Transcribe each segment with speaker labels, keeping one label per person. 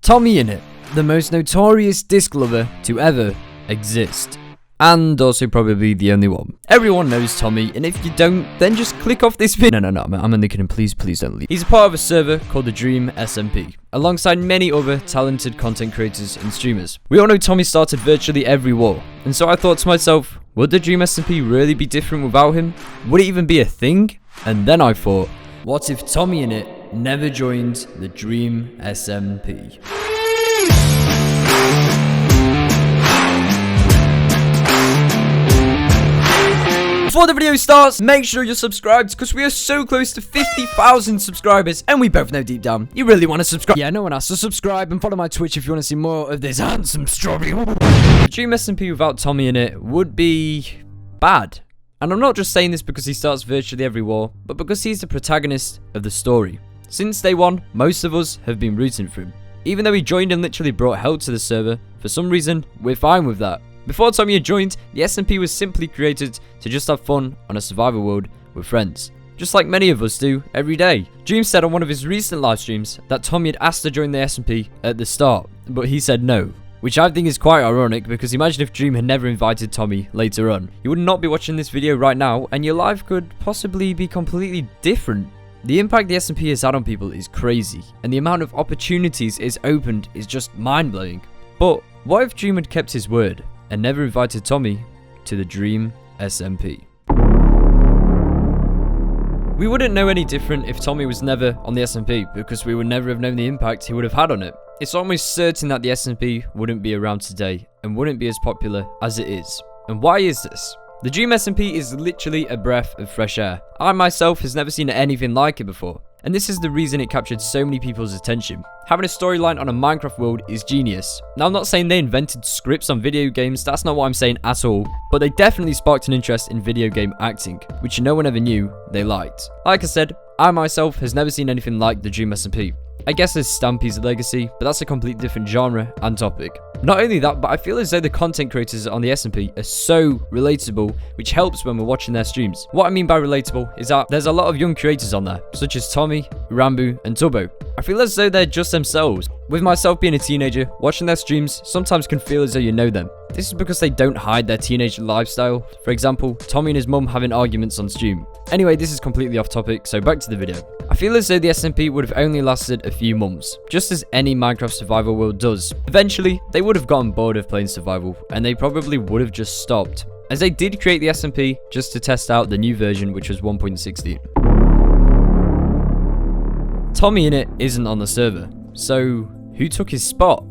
Speaker 1: TommyInnit, the most notorious disc lover to ever exist. And also probably the only one. Everyone knows Tommy, and if you don't, then just click off this video. No, I'm only kidding, please don't leave. He's a part of a server called the Dream SMP, alongside many other talented content creators and streamers. We all know Tommy started virtually every war, and so I thought to myself, would the Dream SMP really be different without him? Would it even be a thing? And then I thought, what if TommyInnit never joined the Dream SMP? Before the video starts, make sure you're subscribed because we are so close to 50,000 subscribers, and we both know deep down you really want to subscribe. Yeah, no one has to subscribe, and follow my Twitch if you want to see more of this handsome strawberry. The Dream SMP without TommyInnit would be bad. And I'm not just saying this because he starts virtually every war, but because he's the protagonist of the story. Since day one, most of us have been rooting for him. Even though he joined and literally brought hell to the server, for some reason, we're fine with that. Before Tommy had joined, the SMP was simply created to just have fun on a survival world with friends. Just like many of us do every day. Dream said on one of his recent live streams that Tommy had asked to join the SMP at the start, but he said no. Which I think is quite ironic, because imagine if Dream had never invited Tommy later on. You would not be watching this video right now, and your life could possibly be completely different. The impact the SMP has had on people is crazy, and the amount of opportunities it's opened is just mind-blowing. But what if Dream had kept his word and never invited Tommy to the Dream SMP? We wouldn't know any different if Tommy was never on the SMP, because we would never have known the impact he would have had on it. It's almost certain that the SMP wouldn't be around today and wouldn't be as popular as it is. And why is this? The Dream SMP is literally a breath of fresh air. I myself has never seen anything like it before. And this is the reason it captured so many people's attention. Having a storyline on a Minecraft world is genius. Now, I'm not saying they invented scripts on video games, that's not what I'm saying at all, but they definitely sparked an interest in video game acting, which no one ever knew they liked. Like I said, I myself has never seen anything like the Dream SMP. I guess there's Stampy's legacy, but that's a completely different genre and topic. Not only that, but I feel as though the content creators on the SMP are so relatable, which helps when we're watching their streams. What I mean by relatable is that there's a lot of young creators on there, such as Tommy, Rambo, and Tubbo. I feel as though they're just themselves. With myself being a teenager, watching their streams sometimes can feel as though you know them. This is because they don't hide their teenage lifestyle. For example, Tommy and his mum having arguments on stream. Anyway, this is completely off topic, so back to the video. I feel as though the SMP would have only lasted a few months, just as any Minecraft survival world does. Eventually, they would have gotten bored of playing survival, and they probably would have just stopped, as they did create the SMP just to test out the new version, which was 1.16. TommyInnit isn't on the server, so who took his spot?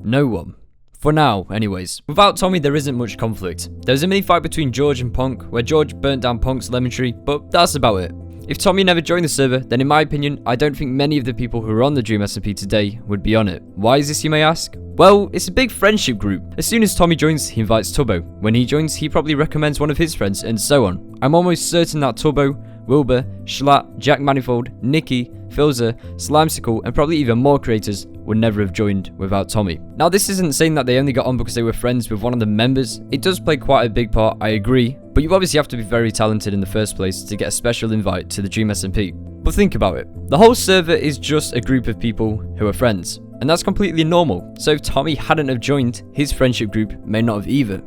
Speaker 1: No one. For now, anyways. Without Tommy, there isn't much conflict. There was a mini fight between George and Punk, where George burnt down Punk's lemon tree, but that's about it. If Tommy never joined the server, then in my opinion, I don't think many of the people who are on the Dream SMP today would be on it. Why is this, you may ask? Well, it's a big friendship group. As soon as Tommy joins, he invites Tubbo. When he joins, he probably recommends one of his friends, and so on. I'm almost certain that Tubbo, Wilbur, Schlatt, Jack Manifold, Nikki, Filzer, Slimesicle, and probably even more creators would never have joined without Tommy. Now, this isn't saying that they only got on because they were friends with one of the members. It does play quite a big part, I agree, but you obviously have to be very talented in the first place to get a special invite to the Dream SMP. But think about it. The whole server is just a group of people who are friends, and that's completely normal. So if Tommy hadn't have joined, his friendship group may not have either.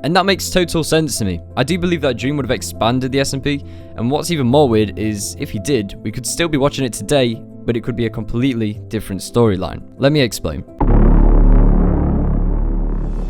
Speaker 1: And that makes total sense to me. I do believe that Dream would have expanded the SMP, and what's even more weird is, if he did, we could still be watching it today, but it could be a completely different storyline. Let me explain.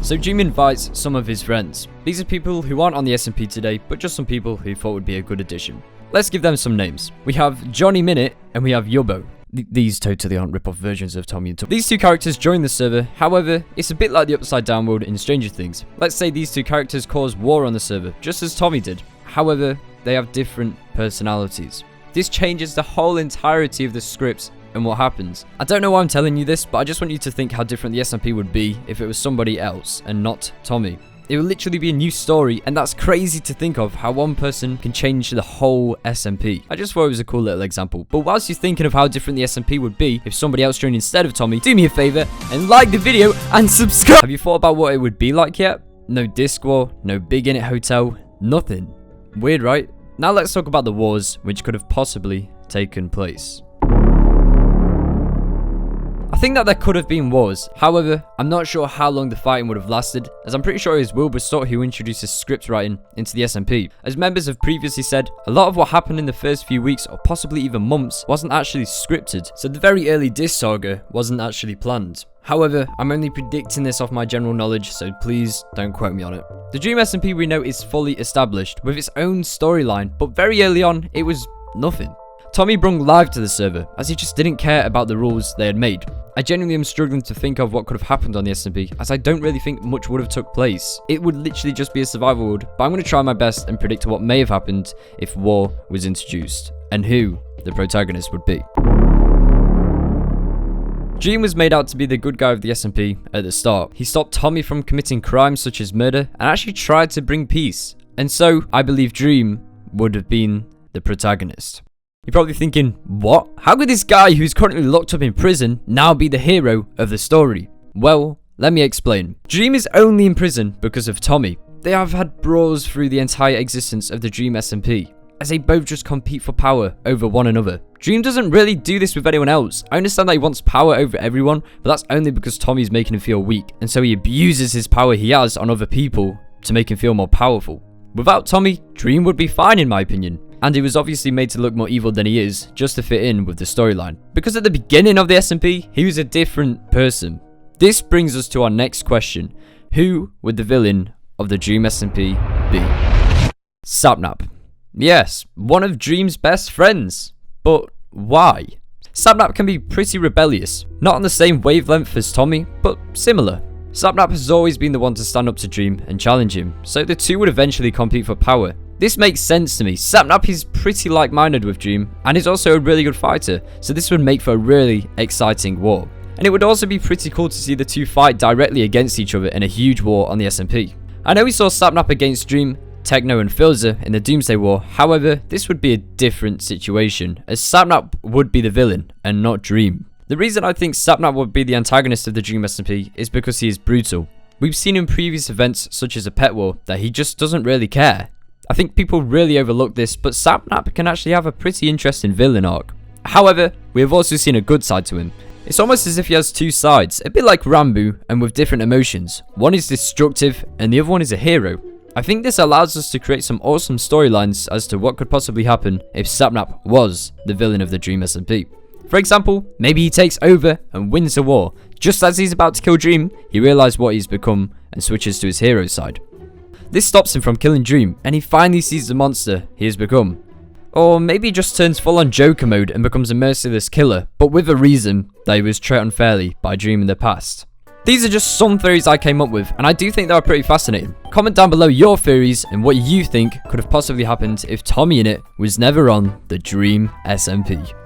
Speaker 1: So Dream invites some of his friends. These are people who aren't on the SMP today, but just some people who thought would be a good addition. Let's give them some names. We have Johnny Minute, and we have Yubbo. These totally aren't rip-off versions of Tommy and Tubbo. These two characters join the server, however, it's a bit like the Upside Down world in Stranger Things. Let's say these two characters cause war on the server, just as Tommy did. However, they have different personalities. This changes the whole entirety of the script and what happens. I don't know why I'm telling you this, but I just want you to think how different the SMP would be if it was somebody else and not Tommy. It would literally be a new story, and that's crazy to think of how one person can change the whole SMP. I just thought it was a cool little example. But whilst you're thinking of how different the SMP would be if somebody else joined instead of Tommy, do me a favor and like the video and subscribe. Have you thought about what it would be like yet? No disc war, no big in it hotel, nothing. Weird, right? Now let's talk about the wars which could have possibly taken place. I I think that there could have been wars. However, I'm not sure how long the fighting would have lasted, as I'm pretty sure it was Wilbur Stott who introduced script writing into the SMP. As members have previously said, a lot of what happened in the first few weeks or possibly even months wasn't actually scripted, so the very early Dis saga wasn't actually planned. However, I'm only predicting this off my general knowledge, so please don't quote me on it. The Dream SMP we know is fully established with its own storyline, but very early on, it was nothing. Tommy brung live to the server, as he just didn't care about the rules they had made. I genuinely am struggling to think of what could have happened on the SMP, as I don't really think much would have took place. It would literally just be a survival world, but I'm going to try my best and predict what may have happened if war was introduced, and who the protagonist would be. Dream was made out to be the good guy of the SMP at the start. He stopped Tommy from committing crimes such as murder, and actually tried to bring peace. And so, I believe Dream would have been the protagonist. You're probably thinking, what? How could this guy who's currently locked up in prison now be the hero of the story? Well, let me explain. Dream is only in prison because of Tommy. They have had brawls through the entire existence of the Dream SMP, as they both just compete for power over one another. Dream doesn't really do this with anyone else. I understand that he wants power over everyone, but that's only because Tommy's making him feel weak, and so he abuses his power he has on other people to make him feel more powerful. Without Tommy, Dream would be fine in my opinion. And he was obviously made to look more evil than he is, just to fit in with the storyline. Because at the beginning of the SMP, he was a different person. This brings us to our next question. Who would the villain of the Dream SMP be? Sapnap. Yes, one of Dream's best friends. But why? Sapnap can be pretty rebellious. Not on the same wavelength as Tommy, but similar. Sapnap has always been the one to stand up to Dream and challenge him, so the two would eventually compete for power. This makes sense to me. Sapnap is pretty like-minded with Dream, and is also a really good fighter, so this would make for a really exciting war. And it would also be pretty cool to see the two fight directly against each other in a huge war on the SMP. I know we saw Sapnap against Dream, Techno and Filzer in the Doomsday War, however, this would be a different situation, as Sapnap would be the villain, and not Dream. The reason I think Sapnap would be the antagonist of the Dream SMP is because he is brutal. We've seen in previous events, such as a pet war, that he just doesn't really care. I think people really overlook this, but Sapnap can actually have a pretty interesting villain arc. However, we have also seen a good side to him. It's almost as if he has two sides, a bit like Rambo, and with different emotions. One is destructive, and the other one is a hero. I think this allows us to create some awesome storylines as to what could possibly happen if Sapnap was the villain of the Dream SMP. For example, maybe he takes over and wins the war. Just as he's about to kill Dream, he realizes what he's become and switches to his hero side. This stops him from killing Dream, and he finally sees the monster he has become. Or maybe he just turns full on Joker mode and becomes a merciless killer, but with a reason that he was treated unfairly by Dream in the past. These are just some theories I came up with, and I do think they are pretty fascinating. Comment down below your theories and what you think could have possibly happened if TommyInnit was never on the Dream SMP.